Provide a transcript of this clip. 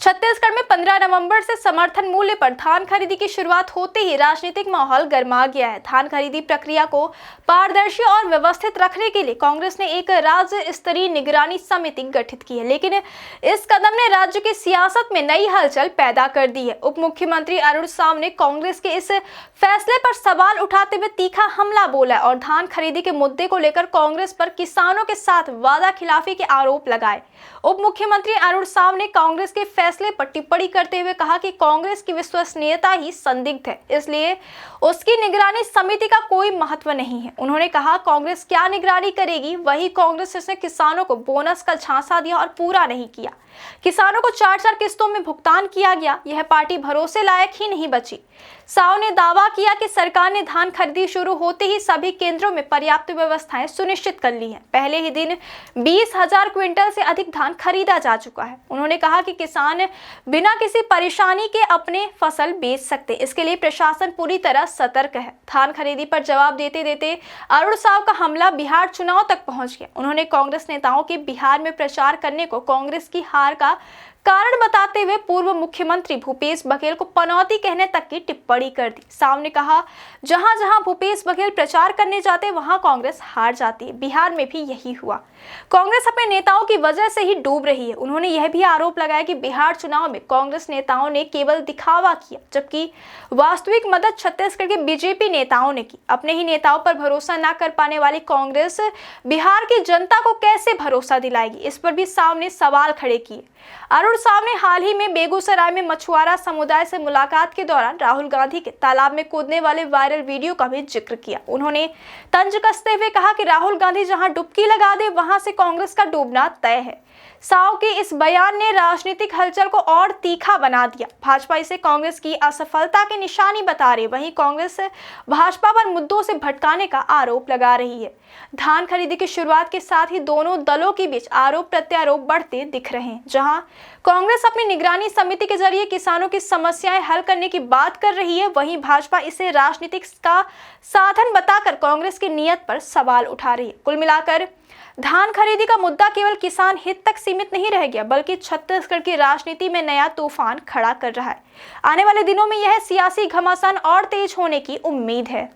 छत्तीसगढ़ में 15 नवंबर से समर्थन मूल्य पर धान खरीदी की शुरुआत होते ही राजनीतिक माहौल गर्मा गया है। धान खरीदी प्रक्रिया को पारदर्शी और व्यवस्थित रखने के लिए कांग्रेस ने एक राज्य स्तरीय निगरानी समिति गठित की है, लेकिन इस कदम ने राज्य की सियासत में नई हलचल पैदा कर दी है। उप मुख्यमंत्री अरुण साव ने कांग्रेस के इस फैसले पर सवाल उठाते हुए तीखा हमला बोला और धान खरीदी के मुद्दे को लेकर कांग्रेस पर किसानों के साथ वादा खिलाफी के आरोप लगाए। उप मुख्यमंत्री अरुण साव ने कांग्रेस के फैसले पर टिप्पणी करते हुए कहा कि कांग्रेस की विश्वसनीयता ही संदिग्ध है, इसलिए उसकी निगरानी समिति का कोई महत्व नहीं है। उन्होंने कहा, कांग्रेस क्या निगरानी करेगी? वही कांग्रेस जिसने किसानों को बोनस का झांसा दिया और पूरा नहीं किया। किसानों को 4-4 किस्तों में भुगतान किया गया। यह पार्टी भरोसे लायक ही नहीं बची। साव ने दावा किया कि सरकार ने धान खरीदी शुरू होते ही सभी केंद्रों में पर्याप्त व्यवस्थाएं सुनिश्चित कर ली हैं। पहले ही दिन 20,000 क्विंटल से अधिक धान खरीदा जा चुका है। उन्होंने कहा कि किसान बिना किसी परेशानी के अपने फसल बेच सकते, इसके लिए प्रशासन पूरी तरह सतर्क है। धान खरीदी पर जवाब देते देते अरुण साव का हमला बिहार चुनाव तक पहुंच गया। उन्होंने कांग्रेस नेताओं के बिहार में प्रचार करने को कांग्रेस की हार का कारण बताते हुए पूर्व मुख्यमंत्री भूपेश बघेल को पनौती कहने तक की टिप्पणी कर दी। साव ने कहा, जहां जहां भूपेश बघेल प्रचार करने जाते वहां कांग्रेस हार जाती है। बिहार में भी यही हुआ। कांग्रेस अपने नेताओं की वजह से ही डूब रही है। उन्होंने यह भी आरोप लगाया कि बिहार चुनाव में कांग्रेस नेताओं ने केवल दिखावा किया, जबकि वास्तविक मदद छत्तीसगढ़ के बीजेपी नेताओं ने की। अपने ही नेताओं पर भरोसा न कर पाने वाली कांग्रेस बिहार की जनता को कैसे भरोसा दिलाएगी? इस पर भी साव ने सवाल खड़े किए। अरुण साव ने हाल ही में बेगूसराय में मछुआरा समुदाय से मुलाकात के दौरान राहुल गांधी के तालाब में कूदने वाले वायरल वीडियो का भी जिक्र किया। उन्होंने तंज कसते हुए कहा कि राहुल गांधी जहां डुबकी लगा दे वहां से कांग्रेस का डूबना तय है। साव के इस बयान ने राजनीतिक हलचल को और तीखा बना दिया। भाजपा इसे कांग्रेस की असफलता की निशानी बता रही, वहीं कांग्रेस भाजपा पर मुद्दों से भटकाने का आरोप लगा रही है। धान खरीदी की शुरुआत के साथ ही दोनों दलों के बीच आरोप प्रत्यारोप बढ़ते दिख रहे हैं। जहां कांग्रेस अपनी निगरानी समिति के जरिए किसानों की समस्याएं हल करने की बात कर रही है, वहीं भाजपा इसे राजनीतिक का साधन बताकर कांग्रेस की नीयत पर सवाल उठा रही है। कुल मिलाकर धान खरीदी का मुद्दा केवल किसान हित तक सीमित नहीं रह गया, बल्कि छत्तीसगढ़ की राजनीति में नया तूफान खड़ा कर रहा है। आने वाले दिनों में यह सियासी घमासान और तेज होने की उम्मीद है।